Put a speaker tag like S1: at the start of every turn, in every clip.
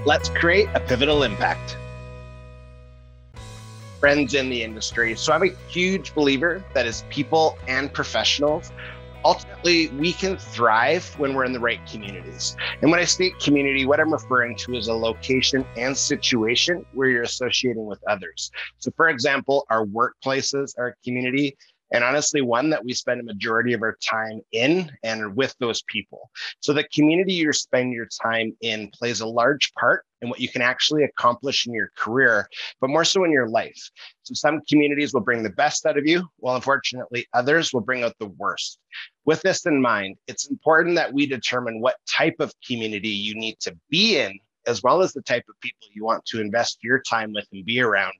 S1: Let's create a pivotal impact. Friends in the industry. So I'm a huge believer that as people and professionals, ultimately we can thrive when we're in the right communities. And when I state community, what I'm referring to is a location and situation where you're associating with others. So for example, our workplaces are a community, and honestly, one that we spend a majority of our time in and with those people. So the community you spend your time in plays a large part in what you can actually accomplish in your career, but more so in your life. So some communities will bring the best out of you, while unfortunately others will bring out the worst. With this in mind, it's important that we determine what type of community you need to be in, as well as the type of people you want to invest your time with and be around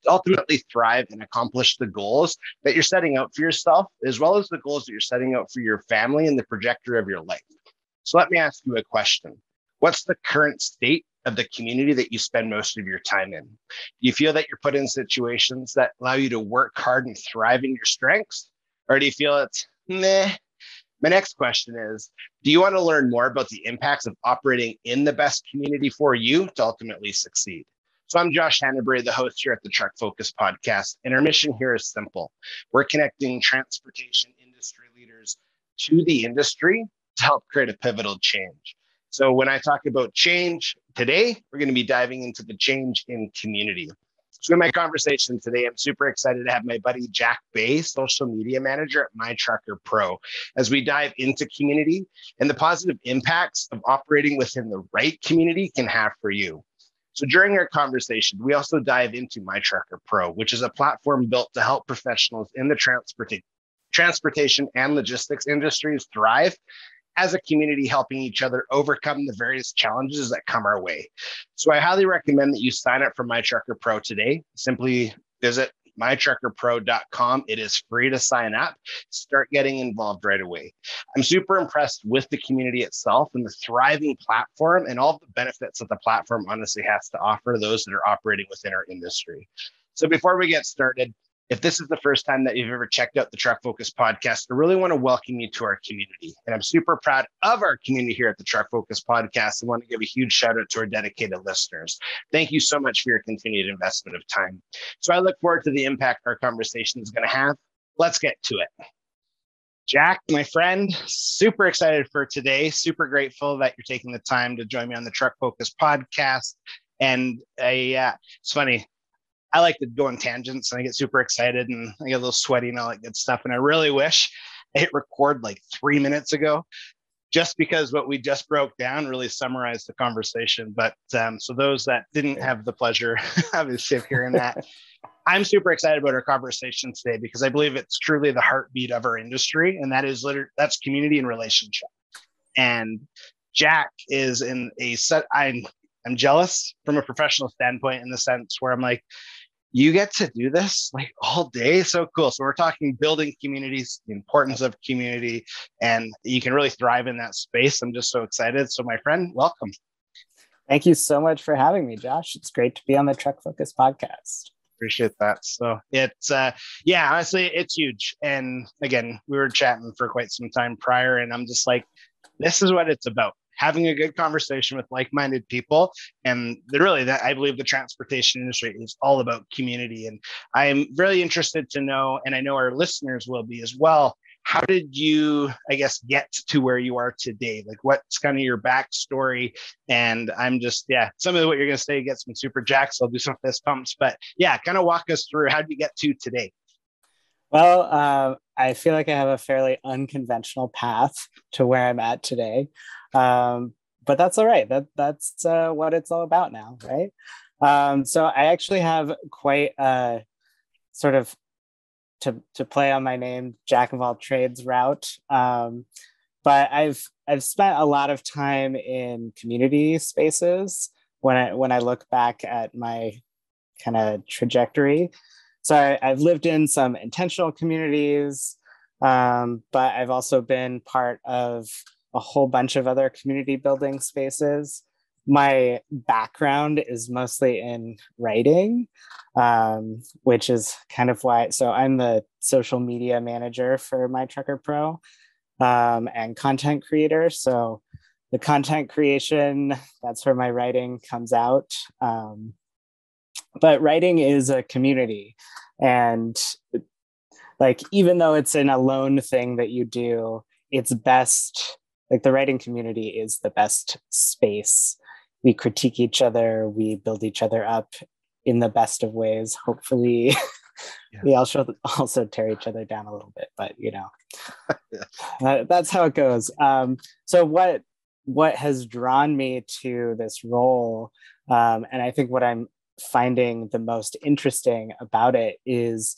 S1: to ultimately thrive and accomplish the goals that you're setting out for yourself, as well as the goals that you're setting out for your family and the trajectory of your life. So let me ask you a question. What's the current state of the community that you spend most of your time in? Do you feel that you're put in situations that allow you to work hard and thrive in your strengths? Or do you feel it's meh? My next question is, do you want to learn more about the impacts of operating in the best community for you to ultimately succeed? So I'm Josh Hannabury, the host here at the Truck Focus podcast, and our mission here is simple. We're connecting transportation industry leaders to the industry to help create a pivotal change. So when I talk about change today, we're going to be diving into the change in community. So in my conversation today, I'm super excited to have my buddy Jack Bay, social media manager at MyTrucker Pro, as we dive into community and the positive impacts of operating within the right community can have for you. So during our conversation, we also dive into MyTrucker Pro, which is a platform built to help professionals in the transportation and logistics industries thrive as a community, helping each other overcome the various challenges that come our way. So I highly recommend that you sign up for MyTrucker Pro today. Simply visit mytruckerpro.com. It is free to sign up. Start getting involved right away. I'm super impressed with the community itself and the thriving platform and all the benefits that the platform honestly has to offer those that are operating within our industry. So before we get started, if this is the first time that you've ever checked out the Truck Focus podcast, I really want to welcome you to our community. And I'm super proud of our community here at the Truck Focus podcast. I want to give a huge shout out to our dedicated listeners. Thank you so much for your continued investment of time. So I look forward to the impact our conversation is going to have. Let's get to it. Jack, my friend, super excited for today. Super grateful that you're taking the time to join me on the Truck Focus podcast. And it's funny. I like to go on tangents and I get super excited and I get a little sweaty and all that good stuff. And I really wish I hit record like 3 minutes ago, just because what we just broke down really summarized the conversation. But so those that didn't have the pleasure obviously of hearing that, I'm super excited about our conversation today because I believe it's truly the heartbeat of our industry. And that's community and relationship. And Jack is in a set. I'm jealous from a professional standpoint in the sense where I'm like, you get to do this like all day. So cool. So we're talking building communities, the importance of community, and you can really thrive in that space. I'm just so excited. So my friend, welcome.
S2: Thank you so much for having me, Josh. It's great to be on the Truck Focus podcast.
S1: Appreciate that. So it's, honestly, it's huge. And again, we were chatting for quite some time prior, and I'm just like, this is what it's about. Having a good conversation with like-minded people. And that I believe the transportation industry is all about community. And I'm really interested to know, and I know our listeners will be as well, how did you, get to where you are today? Like what's kind of your backstory? And I'm just, some of what you're going to say gets me super jacked. So I'll do some fist pumps, but kind of walk us through how did you get to today?
S2: Well, I feel like I have a fairly unconventional path to where I'm at today. But that's all right. That's what it's all about now, right? So I actually have quite a sort of to play on my name, Jack of all trades route. But I've spent a lot of time in community spaces when I look back at my kind of trajectory. So I've lived in some intentional communities, but I've also been part of a whole bunch of other community building spaces. My background is mostly in writing, which is kind of why. So I'm the social media manager for MyTrucker Pro and content creator. So the content creation, that's where my writing comes out. But writing is a community. And like, even though it's an alone thing that you do, it's best, like the writing community is the best space. We critique each other, we build each other up in the best of ways. Hopefully, we also tear each other down a little bit, but that's how it goes. So what has drawn me to this role, and I think what I'm finding the most interesting about it is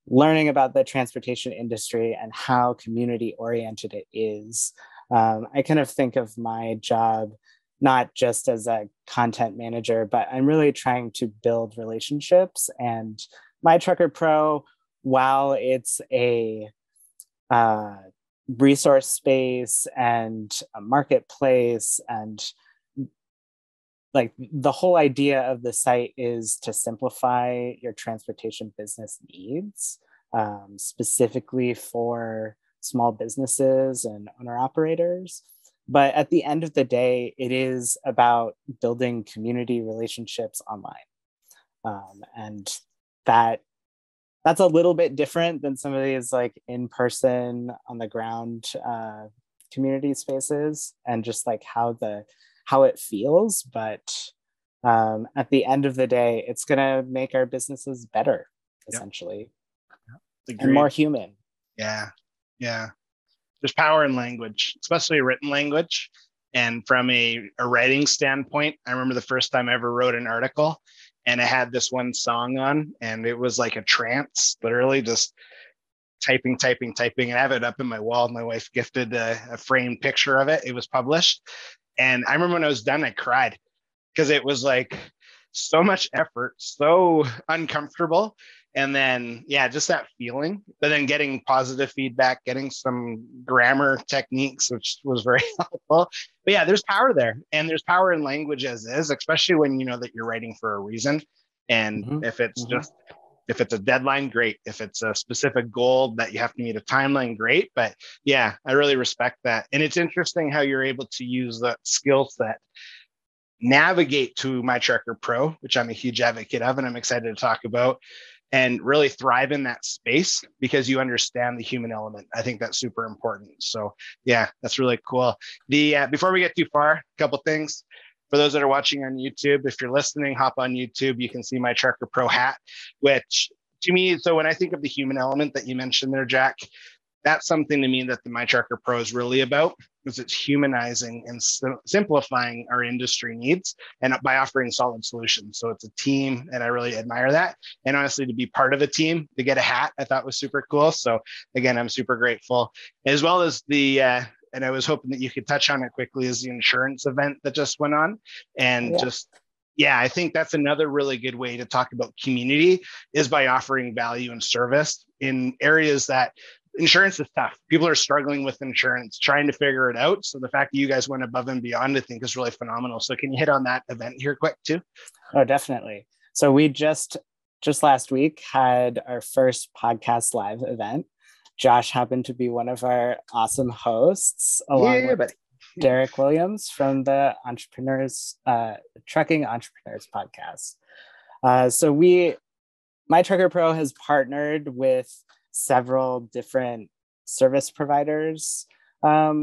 S2: learning about the transportation industry and how community oriented it is. I kind of think of my job not just as a content manager, but I'm really trying to build relationships. And MyTrucker Pro, while it's a resource space and a marketplace, and like the whole idea of the site is to simplify your transportation business needs, specifically for small businesses and owner operators. But at the end of the day, it is about building community relationships online. And that's a little bit different than some of these like in-person, on the ground community spaces, and just like how it feels. But at the end of the day, it's gonna make our businesses better, essentially, and more human.
S1: Yeah. There's power in language, especially written language. And from a writing standpoint, I remember the first time I ever wrote an article, and I had this one song on, and it was like a trance, literally just typing. And I have it up in my wall. My wife gifted a framed picture of it. It was published. And I remember when I was done, I cried, because it was like so much effort, so uncomfortable. And then, just that feeling, but then getting positive feedback, getting some grammar techniques, which was very helpful. But there's power there, and there's power in language as is, especially when you know that you're writing for a reason. And if it's if it's a deadline, great. If it's a specific goal that you have to meet a timeline, great. But I really respect that. And it's interesting how you're able to use that skill set, navigate to MyTrucker Pro, which I'm a huge advocate of, and I'm excited to talk about, and really thrive in that space because you understand the human element. I think that's super important. So that's really cool. Before we get too far, a couple things. For those that are watching on YouTube, if you're listening, hop on YouTube. You can see my MyTrucker Pro hat, which to me, so when I think of the human element that you mentioned there, Jack, that's something to me that the MyTrucker Pro is really about, because it's humanizing and simplifying our industry needs, and by offering solid solutions. So it's a team, and I really admire that. And honestly, to be part of a team, to get a hat, I thought was super cool. So again, I'm super grateful, as well as and I was hoping that you could touch on it quickly, is the insurance event that just went on. And I think that's another really good way to talk about community, is by offering value and service in areas that insurance is tough. People are struggling with insurance, trying to figure it out. So the fact that you guys went above and beyond, I think, is really phenomenal. So can you hit on that event here quick too?
S2: Oh, definitely. So we just last week had our first podcast live event. Josh happened to be one of our awesome hosts, along with Derek Williams from the Trucking Entrepreneurs podcast. So MyTrucker Pro has partnered with several different service providers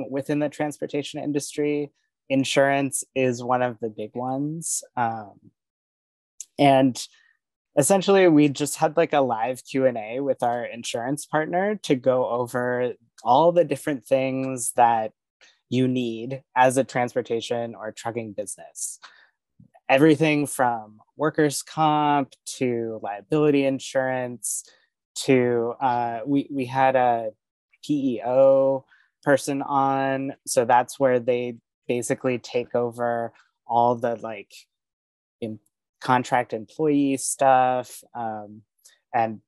S2: within the transportation industry. Insurance is one of the big ones. And essentially, we just had like a live Q&A with our insurance partner to go over all the different things that you need as a transportation or trucking business. Everything from workers' comp to liability insurance to we had a PEO person on. So that's where they basically take over all the like contract employee stuff. And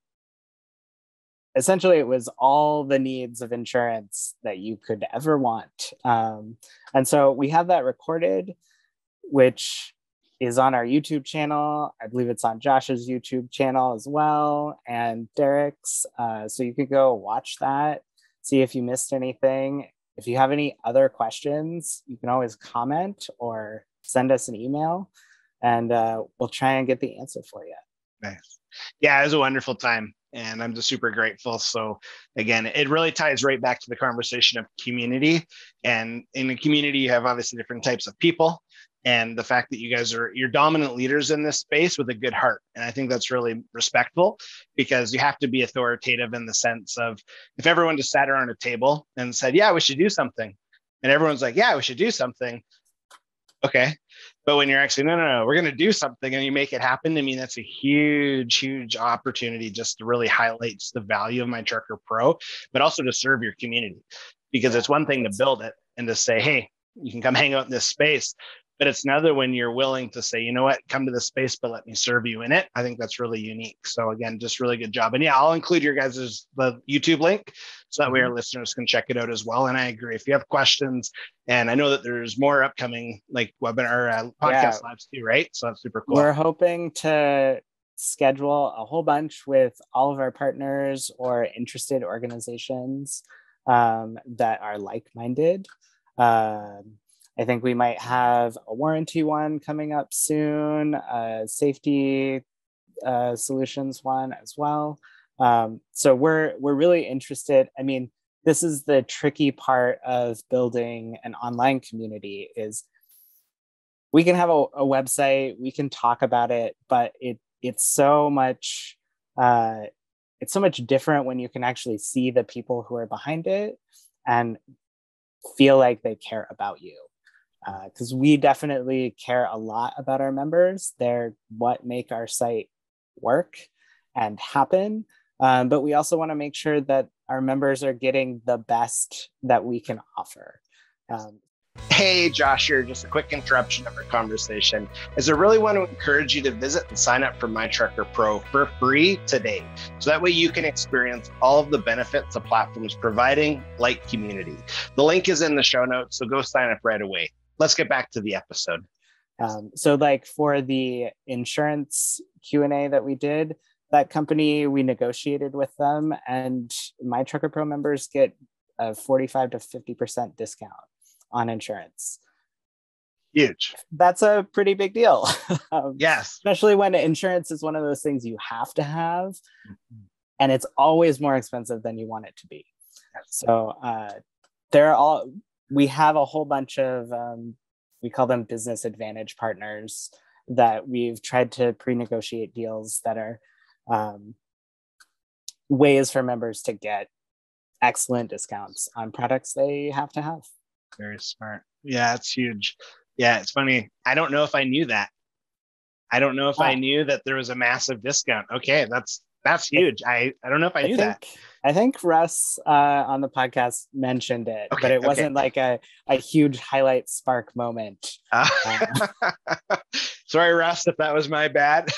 S2: essentially it was all the needs of insurance that you could ever want. And so we have that recorded, which is on our YouTube channel. I believe it's on Josh's YouTube channel as well, and Derek's. So you could go watch that, see if you missed anything. if you have any other questions, you can always comment or send us an email, and we'll try and get the answer for you.
S1: Nice. Yeah, it was a wonderful time, and I'm just super grateful. So again, it really ties right back to the conversation of community. And in the community, you have obviously different types of people. And the fact that you guys you're dominant leaders in this space with a good heart. And I think that's really respectful, because you have to be authoritative in the sense of, if everyone just sat around a table and said, yeah, we should do something, and everyone's like, yeah, we should do something. Okay. But when you're actually, no, we're going to do something, and you make it happen, I mean, that's a huge, huge opportunity just to really highlight the value of MyTrucker Pro, but also to serve your community. Because it's one thing to build it and to say, hey, you can come hang out in this space. But it's another when you're willing to say, you know what, come to this space, but let me serve you in it. I think that's really unique. So again, just really good job. And yeah, I'll include your guys' the YouTube link, so that way our listeners can check it out as well. And I agree, if you have questions, and I know that there's more upcoming like webinar podcast lives too, right? So that's super cool.
S2: We're hoping to schedule a whole bunch with all of our partners or interested organizations that are like-minded. I think we might have a warranty one coming up soon, a safety solutions one as well. So we're really interested. I mean, this is the tricky part of building an online community, is we can have a website, we can talk about it, but it's so much different when you can actually see the people who are behind it and feel like they care about you. Because we definitely care a lot about our members. They're what make our site work and happen. But we also want to make sure that our members are getting the best that we can offer.
S1: Hey, Josh here. Just a quick interruption of our conversation, as I really want to encourage you to visit and sign up for MyTrucker Pro for free today. So that way you can experience all of the benefits the platform is providing, like community. The link is in the show notes, so go sign up right away. Let's get back to the episode.
S2: So like for the insurance Q&A that we did, that company, we negotiated with them, and MyTrucker Pro members get a 45 to 50% discount on insurance.
S1: Huge.
S2: That's a pretty big deal.
S1: Yes.
S2: Especially when insurance is one of those things you have to have, and it's always more expensive than you want it to be. So we have a whole bunch of, we call them business advantage partners, that we've tried to pre-negotiate deals that are ways for members to get excellent discounts on products they have to have.
S1: Very smart. Yeah, it's huge. Yeah, it's funny. I don't know if I knew that. I don't know if I knew that there was a massive discount. Okay, that's huge. I don't know if I knew that.
S2: I think Russ on the podcast mentioned it, but it wasn't like a huge highlight spark moment.
S1: Sorry, Russ, if that was my bad.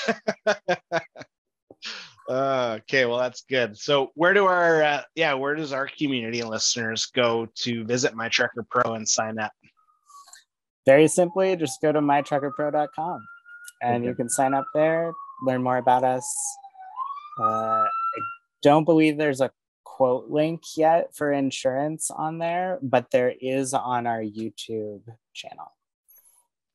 S1: Okay, well, that's good. So where does our community and listeners go to visit MyTrucker Pro and sign up?
S2: Very simply, just go to mytruckerpro.com and you can sign up there, learn more about us. I don't believe there's a quote link yet for insurance on there, but there is on our YouTube channel.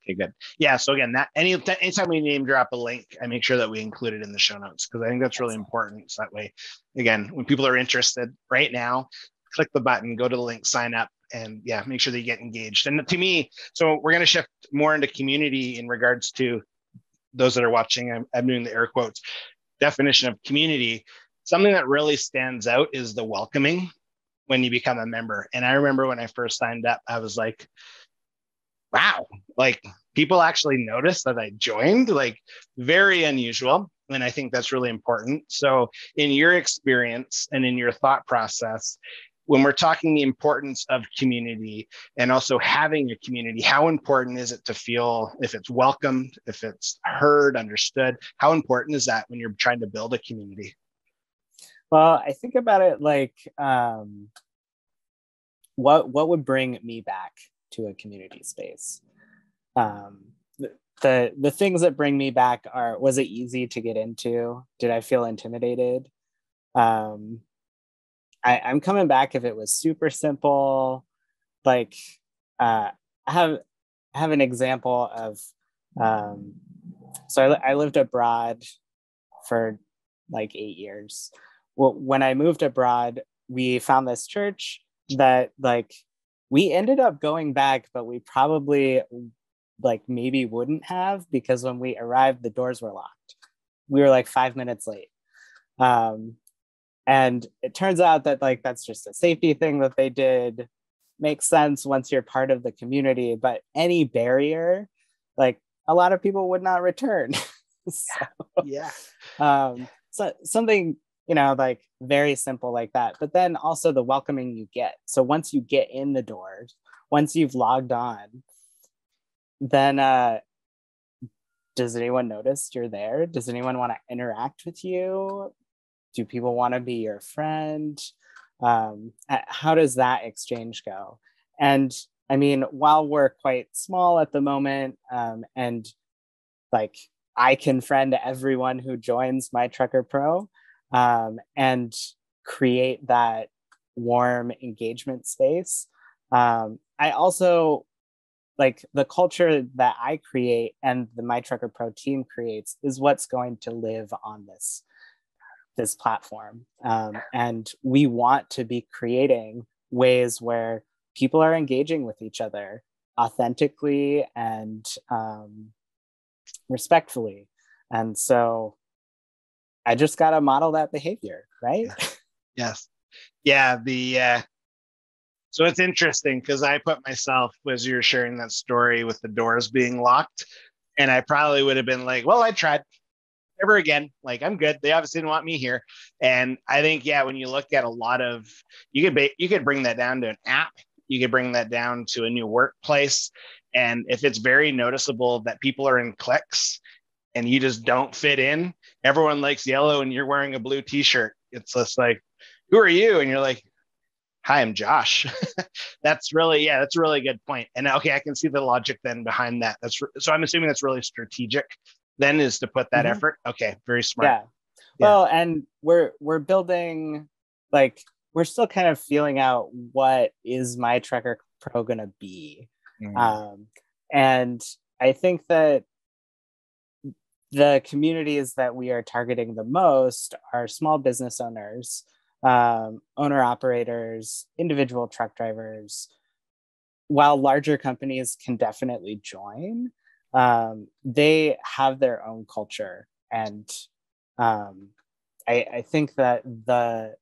S1: Okay, good. Yeah. So again, that anytime we name drop a link, I make sure that we include it in the show notes, because I think that's really important. So that way, again, when people are interested right now, click the button, go to the link, sign up, and yeah, make sure that you get engaged. And to me, so we're going to shift more into community in regards to those that are watching. I'm doing the air quotes definition of community. Something that really stands out is the welcoming when you become a member. And I remember when I first signed up, I was like, wow, like people actually noticed that I joined, like very unusual. And I think that's really important. So in your experience and in your thought process, when we're talking the importance of community and also having a community, how important is it to feel if it's welcomed, if it's heard, understood? How important is that when you're trying to build a community?
S2: Well, I think about it like what would bring me back to a community space? The things that bring me back are, was it easy to get into? Did I feel intimidated? I'm coming back if it was super simple, like I have an example of so I lived abroad for like 8 years. Well, when I moved abroad, we found this church that like we ended up going back, but we probably like maybe wouldn't have, because when we arrived, the doors were locked. We were like 5 minutes late. And it turns out that like that's just a safety thing that they did. Makes sense once you're part of the community, but any barrier, like a lot of people would not return. So,
S1: Yeah.
S2: So something, like very simple like that, but then also the welcoming you get. So once you get in the doors, once you've logged on, then does anyone notice you're there? Does anyone want to interact with you? Do people want to be your friend? How does that exchange go? And I mean, while we're quite small at the moment, and like I can friend everyone who joins MyTrucker Pro, and create that warm engagement space. I also like the culture that I create and the MyTrucker Pro team creates is what's going to live on this platform. And we want to be creating ways where people are engaging with each other authentically and respectfully. And so I just got to model that behavior, right?
S1: Yes. Yeah. So it's interesting because I put myself, as you were sharing that story with the doors being locked, and I probably would have been like, well, I tried. Never again. Like, I'm good. They obviously didn't want me here. And I think, yeah, when you look at a lot of, you could bring that down to an app. You could bring that down to a new workplace. And if it's very noticeable that people are in cliques and you just don't fit in, everyone likes yellow and you're wearing a blue t-shirt. It's just like, who are you? And you're like, hi, I'm Josh. That's a really good point. And okay, I can see the logic then behind that. So I'm assuming that's really strategic then, is to put that effort. Okay, very smart.
S2: Yeah. Well, and we're building, like, we're still kind of feeling out what is MyTrucker Pro gonna be. And I think that the communities that we are targeting the most are small business owners, owner operators, individual truck drivers. While larger companies can definitely join, they have their own culture. And I think that the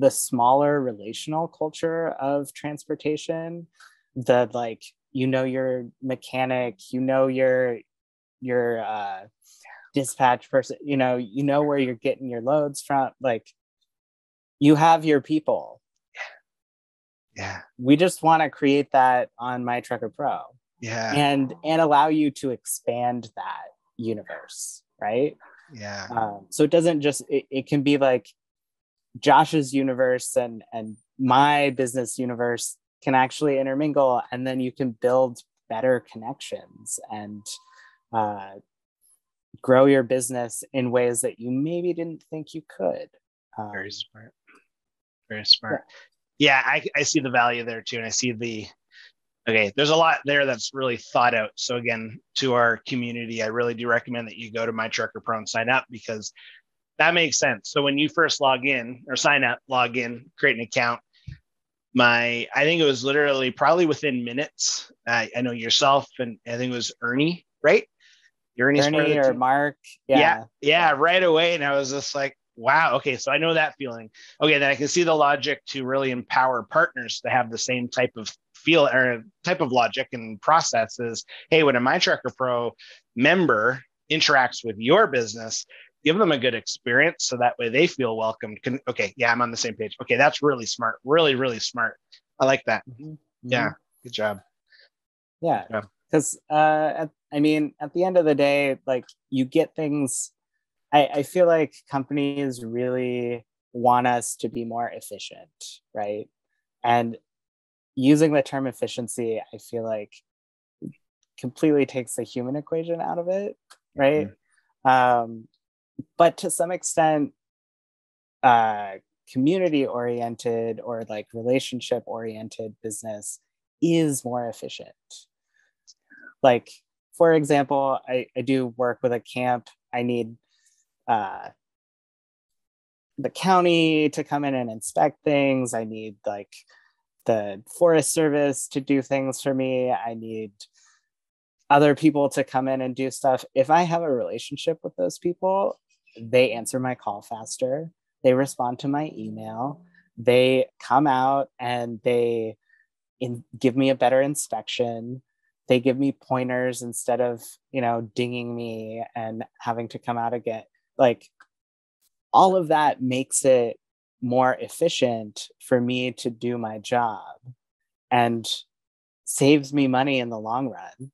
S2: smaller relational culture of transportation, the like, your mechanic, your dispatch person, where you're getting your loads from, like, you have your people.
S1: Yeah.
S2: We just want to create that on MyTrucker Pro.
S1: Yeah.
S2: And allow you to expand that universe, right?
S1: Yeah.
S2: So it doesn't just, it can be like Josh's universe and my business universe can actually intermingle, and then you can build better connections and grow your business in ways that you maybe didn't think you could.
S1: Very smart. Very smart. Yeah, I see the value there too. And I see there's a lot there that's really thought out. So again, to our community, I really do recommend that you go to MyTrucker Pro and sign up, because that makes sense. So when you first log in or sign up, log in, create an account, I think it was literally probably within minutes. I know yourself, and I think it was Ernie, right?
S2: Ernie or Mark.
S1: Yeah, right away. And I was just like, wow, okay, so I know that feeling. Okay, then I can see the logic to really empower partners to have the same type of feel or type of logic and processes. Hey, when a MyTrucker Pro member interacts with your business, give them a good experience so that way they feel welcomed. Okay, yeah, I'm on the same page. Okay, that's really smart. Really, really smart. I like that. Yeah, good job.
S2: Yeah, because at the end of the day, like, you get things. I feel like companies really want us to be more efficient, right? And using the term efficiency, I feel like completely takes the human equation out of it, right? But to some extent, community oriented or like relationship oriented business is more efficient. Like, for example, I do work with a camp. I need the county to come in and inspect things. I need like the Forest Service to do things for me. I need other people to come in and do stuff. If I have a relationship with those people, they answer my call faster. They respond to my email. They come out and they give me a better inspection. They give me pointers instead of, dinging me and having to come out again. Like, all of that makes it more efficient for me to do my job and saves me money in the long run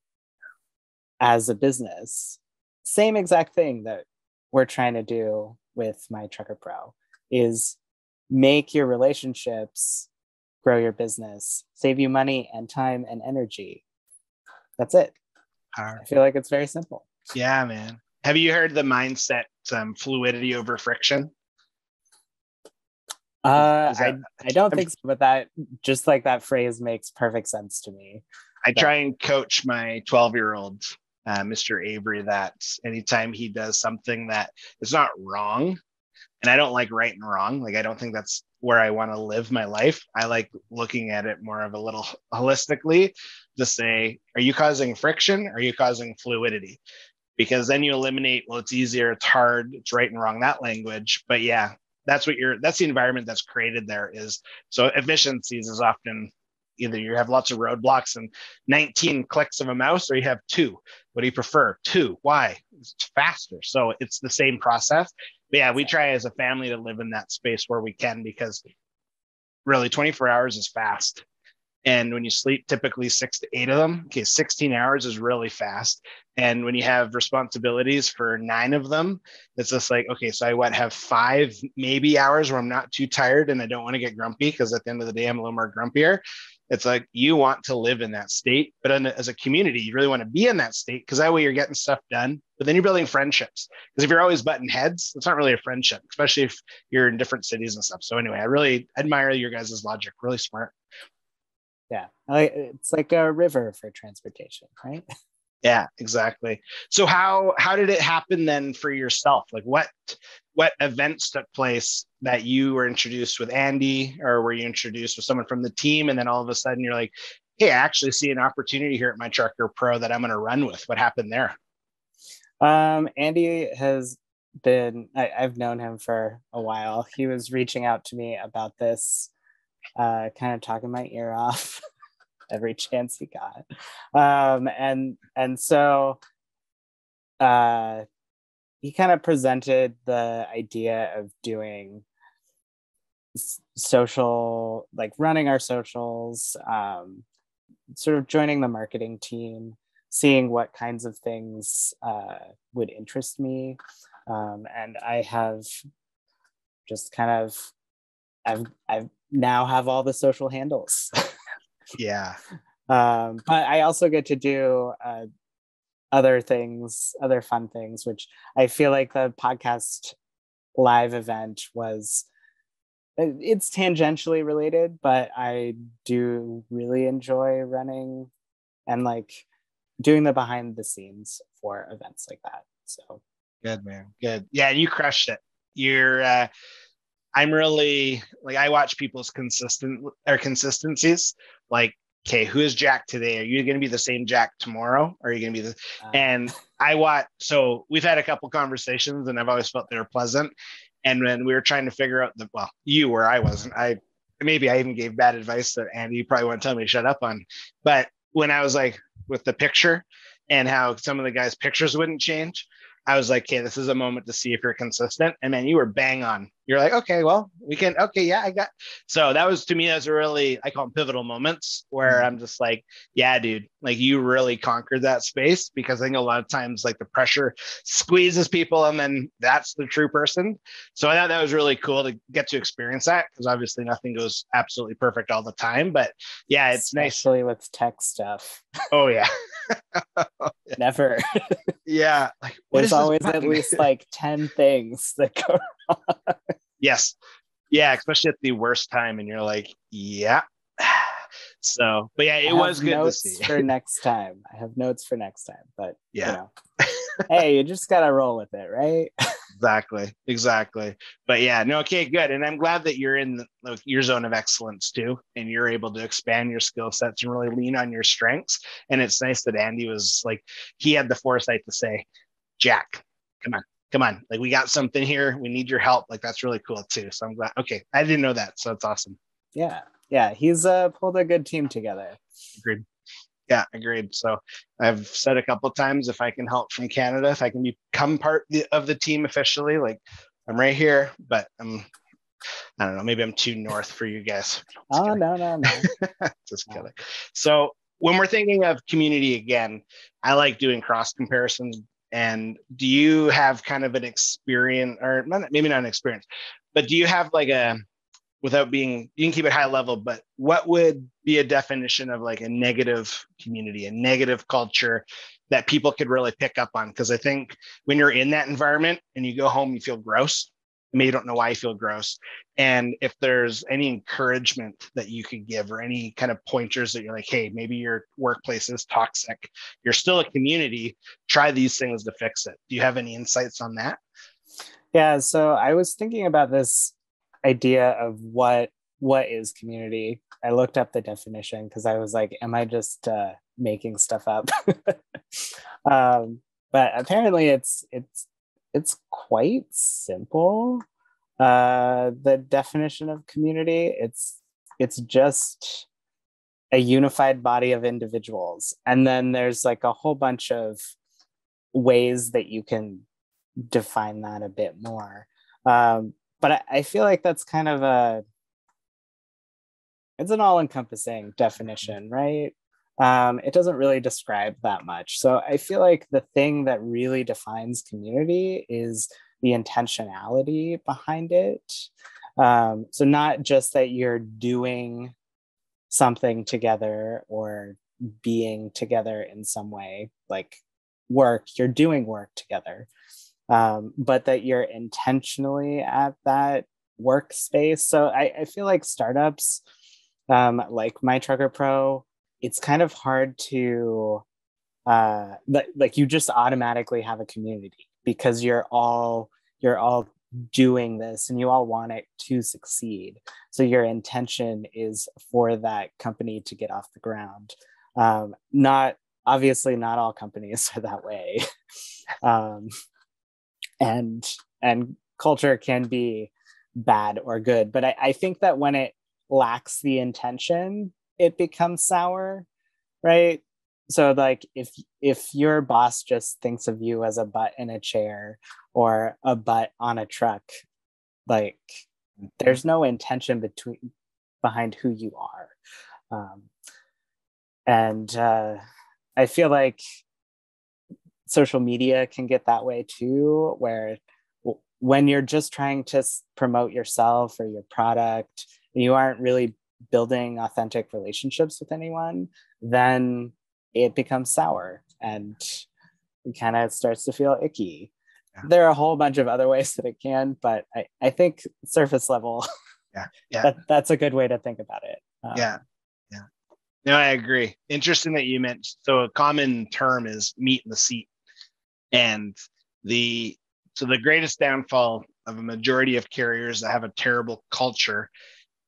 S2: as a business. Same exact thing that we're trying to do with MyTrucker Pro is make your relationships grow your business, save you money and time and energy. That's it. I feel like it's very simple.
S1: Yeah, man. Have you heard the mindset, fluidity over friction?
S2: I don't think so, but that phrase makes perfect sense to me.
S1: I try and coach my 12-year-old, Mr. Avery, that anytime he does something that is not wrong, and I don't like right and wrong, like I don't think that's where I want to live my life. I like looking at it more of a little holistically to say, are you causing friction? Or are you causing fluidity? Because then you eliminate, well, it's easier, it's hard, it's right and wrong, that language. But yeah, that's the environment that's created there is. So efficiencies is often either you have lots of roadblocks and 19 clicks of a mouse, or you have 2. What do you prefer? 2. Why? It's faster. So it's the same process. But yeah, we try as a family to live in that space where we can, because really 24 hours is fast. And when you sleep typically 6 to 8 of them, 16 hours is really fast. And when you have responsibilities for 9 of them, it's just like, okay, so I have 5 maybe hours where I'm not too tired and I don't want to get grumpy, because at the end of the day, I'm a little more grumpier. It's like you want to live in that state, but as a community, you really want to be in that state, because that way you're getting stuff done, but then you're building friendships. Because if you're always butting heads, it's not really a friendship, especially if you're in different cities and stuff. So anyway, I really admire your guys' logic. Really smart.
S2: Yeah, it's like a river for transportation, right?
S1: Yeah, exactly. So how did it happen then for yourself? Like what events took place that you were introduced with Andy, or were you introduced with someone from the team, and then all of a sudden you're like, hey, I actually see an opportunity here at MyTrucker Pro that I'm going to run with? What happened there?
S2: Andy has been, I've known him for a while. He was reaching out to me about this, kind of talking my ear off every chance he got. And so he kind of presented the idea of doing social, like running our socials, sort of joining the marketing team, seeing what kinds of things would interest me. And I have just kind of, I've now have all the social handles.
S1: Yeah.
S2: But I also get to do other things, other fun things, which I feel like the podcast live event it's tangentially related, but I do really enjoy running and like doing the behind the scenes for events like that. So
S1: good, man. Good. Yeah. You crushed it. I'm really like, I watch people's consistencies. Like, okay, who is Jack today? Are you going to be the same Jack tomorrow? Or are you going to be and so we've had a couple conversations and I've always felt they were pleasant. And when we were trying to figure out you were, I wasn't, maybe I even gave bad advice that Andy, you probably won't tell me to shut up on. But when I was like with the picture and how some of the guys' pictures wouldn't change, I was like, okay, this is a moment to see if you're consistent. And man, you were bang on. You're like, okay, well, we can, okay, yeah, so that was, to me, that's a really, I call them pivotal moments where I'm just like, yeah, dude, like you really conquered that space, because I think a lot of times like the pressure squeezes people and then that's the true person. So I thought that was really cool to get to experience that, because obviously nothing goes absolutely perfect all the time, but yeah, it's
S2: especially nice with tech stuff.
S1: Oh yeah.
S2: Never.
S1: Yeah. Like
S2: there's always at least like 10 things that go wrong.
S1: Yes. Yeah. Especially at the worst time. And you're like, yeah. So, but yeah, it was good to see.
S2: For next time. I have notes for next time, but
S1: yeah.
S2: You know, hey, you just got to roll with it, right?
S1: Exactly. But yeah, no, okay, good. And I'm glad that you're in your zone of excellence too, and you're able to expand your skill sets and really lean on your strengths. And it's nice that Andy was like, he had the foresight to say, Jack, come on. Like, we got something here. We need your help. Like, that's really cool too. So I'm glad. Okay. I didn't know that. So it's awesome.
S2: Yeah. He's pulled a good team together.
S1: Agreed. Yeah, agreed. So I've said a couple of times, if I can help from Canada, if I can become part of the team officially, like, I'm right here, but I don't know, maybe I'm too north for you guys.
S2: No.
S1: Just kidding. So when we're thinking of community again, I like doing cross comparisons. And do you have kind of an experience, or maybe not an experience, but do you have like without being, you can keep it high level, but what would be a definition of like a negative community, a negative culture that people could really pick up on? Because I think when you're in that environment and you go home, you feel gross. Maybe you don't know why you feel gross. And if there's any encouragement that you could give, or any kind of pointers that you're like, hey, maybe your workplace is toxic, you're still a community, try these things to fix it. Do you have any insights on that?
S2: Yeah, so I was thinking about this idea of what is community. I looked up the definition because I was like, am I just making stuff up? But apparently it's quite simple. The definition of community, it's just a unified body of individuals, and then there's like a whole bunch of ways that you can define that a bit more. But I feel like that's kind of it's an all-encompassing definition, right? It doesn't really describe that much. So I feel like the thing that really defines community is the intentionality behind it. So not just that you're doing something together or being together in some way, like you're doing work together. But that you're intentionally at that workspace. So I feel like startups like MyTrucker Pro, it's kind of hard to like you just automatically have a community because you're all doing this and you all want it to succeed. So your intention is for that company to get off the ground. Not all companies are that way. And culture can be bad or good, but I think that when it lacks the intention, it becomes sour, right? So like if your boss just thinks of you as a butt in a chair or a butt on a truck, like there's no intention behind who you are. And I feel like social media can get that way too, where when you're just trying to promote yourself or your product and you aren't really building authentic relationships with anyone, then it becomes sour and it kind of starts to feel icky. Yeah. There are a whole bunch of other ways that it can, but I think surface level, that's a good way to think about it.
S1: Yeah. No, I agree. Interesting that you mentioned, so a common term is meat in the seat. And the greatest downfall of a majority of carriers that have a terrible culture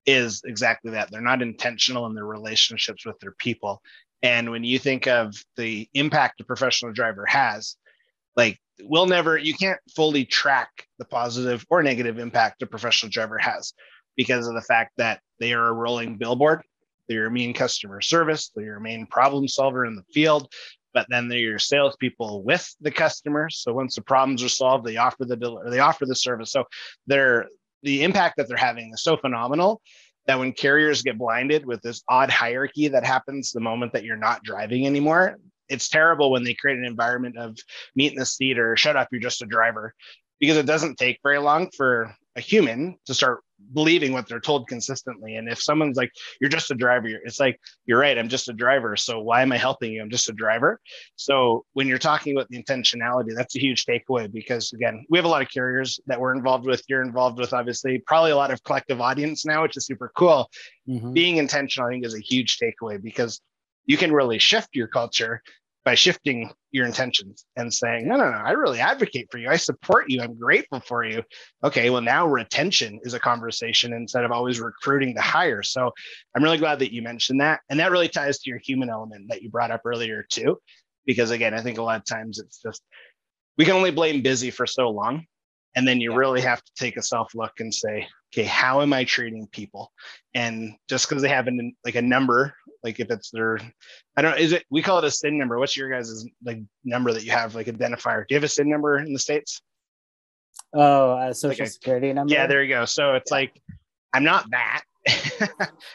S1: is exactly that. They're not intentional in their relationships with their people. And when you think of the impact a professional driver has, like you can't fully track the positive or negative impact a professional driver has because of the fact that they are a rolling billboard. They're your main customer service. They're your main problem solver in the field. But then they're your salespeople with the customers. So once the problems are solved, they offer the service. So the impact that they're having is so phenomenal that when carriers get blinded with this odd hierarchy that happens the moment that you're not driving anymore, it's terrible when they create an environment of meet in the seat or shut up, you're just a driver, because it doesn't take very long for a human to start believing what they're told consistently. And if someone's like, you're just a driver, it's like, you're right, I'm just a driver. So why am I helping you? I'm just a driver. So when you're talking about the intentionality, that's a huge takeaway, because again, we have a lot of carriers that we're involved with. You're involved with, obviously, probably a lot of collective audience now, which is super cool. Mm-hmm. Being intentional, I think, is a huge takeaway, because you can really shift your culture by shifting your intentions and saying, no, I really advocate for you. I support you. I'm grateful for you. Okay, well, now retention is a conversation instead of always recruiting to hire. So I'm really glad that you mentioned that. And that really ties to your human element that you brought up earlier too. Because again, I think a lot of times it's just, we can only blame busy for so long. And then you really have to take a self look and say, okay, how am I treating people? And just because they have a number, like if it's their, I don't know, we call it a SIN number. What's your guys' like number that you have, like identifier? Do you have a SIN number in the States?
S2: Oh, a social security number?
S1: Yeah, there you go. So it's like, I'm not that.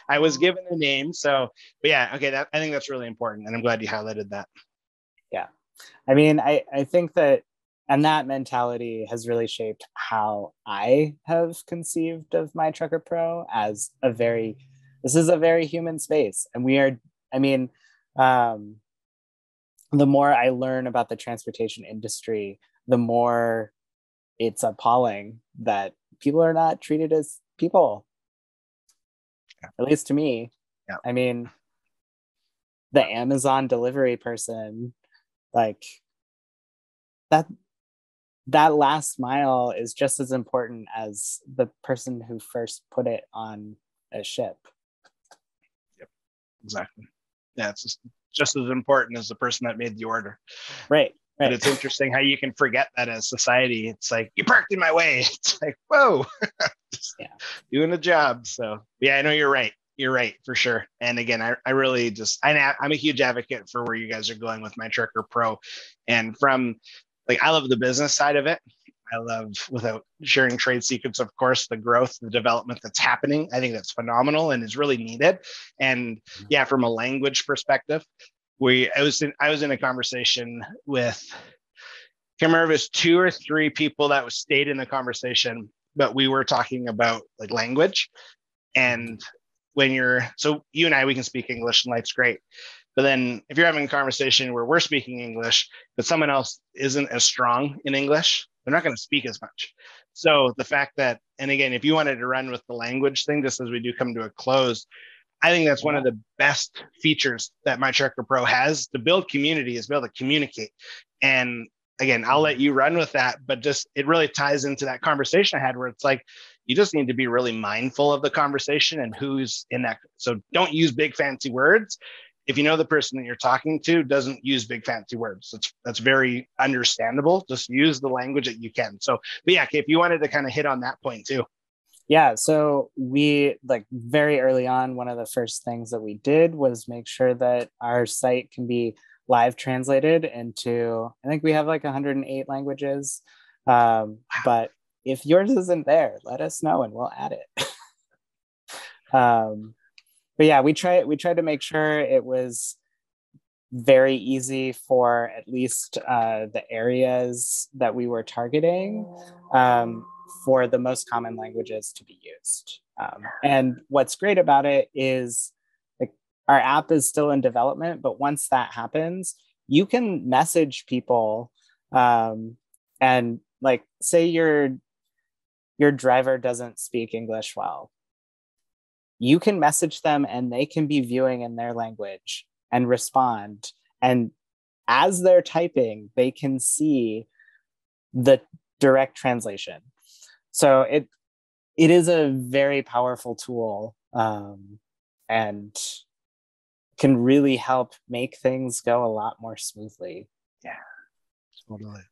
S1: I was given a name. So, but yeah, okay, I think that's really important. And I'm glad you highlighted that.
S2: Yeah. I mean, I think that, and that mentality has really shaped how I have conceived of MyTrucker Pro as this is a very human space. And the more I learn about the transportation industry, the more it's appalling that people are not treated as people. At least to me.
S1: Yeah.
S2: I mean, the Amazon delivery person, like that last mile is just as important as the person who first put it on a ship.
S1: Yep, exactly. Yeah, it's just as important as the person that made the order.
S2: Right.
S1: But it's interesting how you can forget that as society. It's like, you parked in my way. It's like, whoa, doing a job. So yeah, I know you're right. You're right, for sure. And again, I really I'm a huge advocate for where you guys are going with MyTrucker Pro. And from, like, I love the business side of it. I love, without sharing trade secrets, of course, the growth, the development that's happening. I think that's phenomenal and is really needed. And yeah, from a language perspective, I was in a conversation with, I can't remember if it was 2 or 3 people that stayed in the conversation, but we were talking about like language. And so you and I, we can speak English and life's great. But then if you're having a conversation where we're speaking English, but someone else isn't as strong in English, they're not going to speak as much. So the fact that, and again, if you wanted to run with the language thing, just as we do come to a close, I think that's one of the best features that MyTrucker Pro has to build community, is be able to communicate. And again, I'll let you run with that, but just, it really ties into that conversation I had where it's like, you just need to be really mindful of the conversation and who's in that. So don't use big fancy words. If you know the person that you're talking to doesn't use big fancy words, that's very understandable. Just use the language that you can. So, but yeah, if you wanted to kind of hit on that point too.
S2: Yeah, so we, like, very early on, one of the first things that we did was make sure that our site can be live translated into, I think we have like 108 languages. But if yours isn't there, let us know and we'll add it. But yeah, we try to make sure it was very easy for at least the areas that we were targeting for the most common languages to be used. And what's great about it is, like, our app is still in development, but once that happens, you can message people and, like, say your driver doesn't speak English well. You can message them and they can be viewing in their language and respond. And as they're typing, they can see the direct translation. So it is a very powerful tool and can really help make things go a lot more smoothly.
S1: Yeah, totally.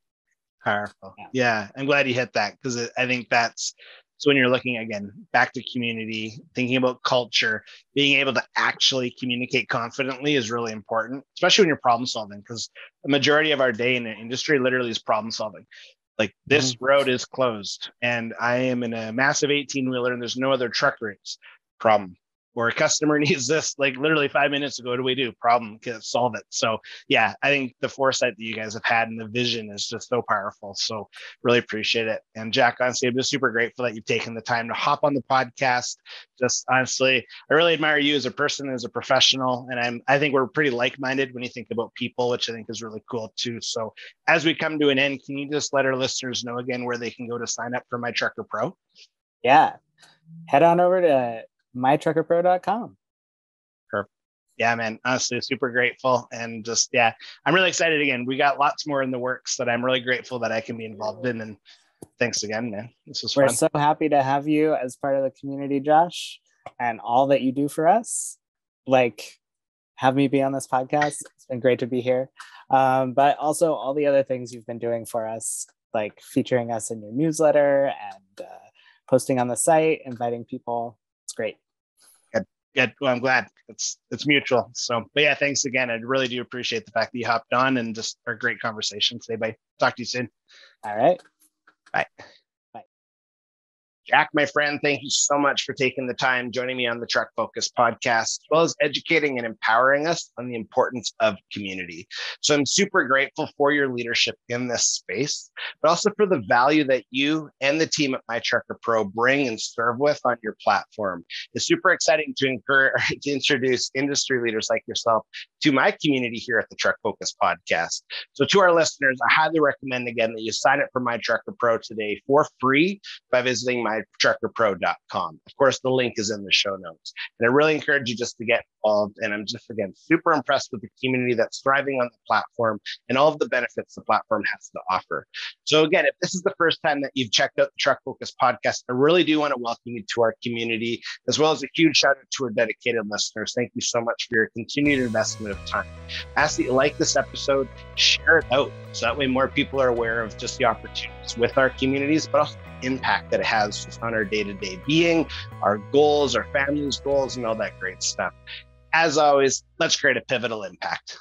S1: Powerful. Yeah, I'm glad you hit that, because I think that's, so when you're looking, again, back to community, thinking about culture, being able to actually communicate confidently is really important, especially when you're problem solving, because the majority of our day in the industry literally is problem solving. Like, this road is closed and I am in a massive 18-wheeler and there's no other truck routes. Problem. or a customer needs this like literally 5 minutes ago. What do we do? Problem, solve it. So yeah, I think the foresight that you guys have had and the vision is just so powerful. So really appreciate it. And Jack, honestly, I'm just super grateful that you've taken the time to hop on the podcast. Just honestly, I really admire you as a person, as a professional. And I think we're pretty like-minded when you think about people, which I think is really cool too. So as we come to an end, can you just let our listeners know again where they can go to sign up for MyTrucker Pro?
S2: Yeah. Head on over to MyTruckerPro.com.
S1: Perfect. Yeah, man, honestly, super grateful. And just, yeah, I'm really excited again. We got lots more in the works that I'm really grateful that I can be involved in. And thanks again, man. This was fun.
S2: We're so happy to have you as part of the community, Josh, and all that you do for us. Like, have me be on this podcast. It's been great to be here. But also all the other things you've been doing for us, like featuring us in your newsletter and posting on the site, inviting people. It's great.
S1: Good. Well, I'm glad it's mutual. So, but yeah, thanks again. I really do appreciate the fact that you hopped on and just our great conversation today. Bye. Talk to you soon.
S2: All right.
S1: Bye. Jack, my friend, thank you so much for taking the time joining me on the Truck Focus podcast, as well as educating and empowering us on the importance of community. So I'm super grateful for your leadership in this space, but also for the value that you and the team at MyTrucker Pro bring and serve with on your platform. It's super exciting to introduce industry leaders like yourself to my community here at the Truck Focus podcast. So to our listeners, I highly recommend again that you sign up for MyTrucker Pro today for free by visiting MyTruckerPro.com. Of course, the link is in the show notes. And I really encourage you just to get involved. And I'm just, again, super impressed with the community that's thriving on the platform and all of the benefits the platform has to offer. So again, if this is the first time that you've checked out the Truck Focus podcast, I really do want to welcome you to our community, as well as a huge shout out to our dedicated listeners. Thank you so much for your continued investment of time. I ask that you like this episode, share it out, so that way more people are aware of just the opportunities with our communities, but also impact that it has just on our day-to-day being, our goals, our family's goals, and all that great stuff. As always, let's create a pivotal impact.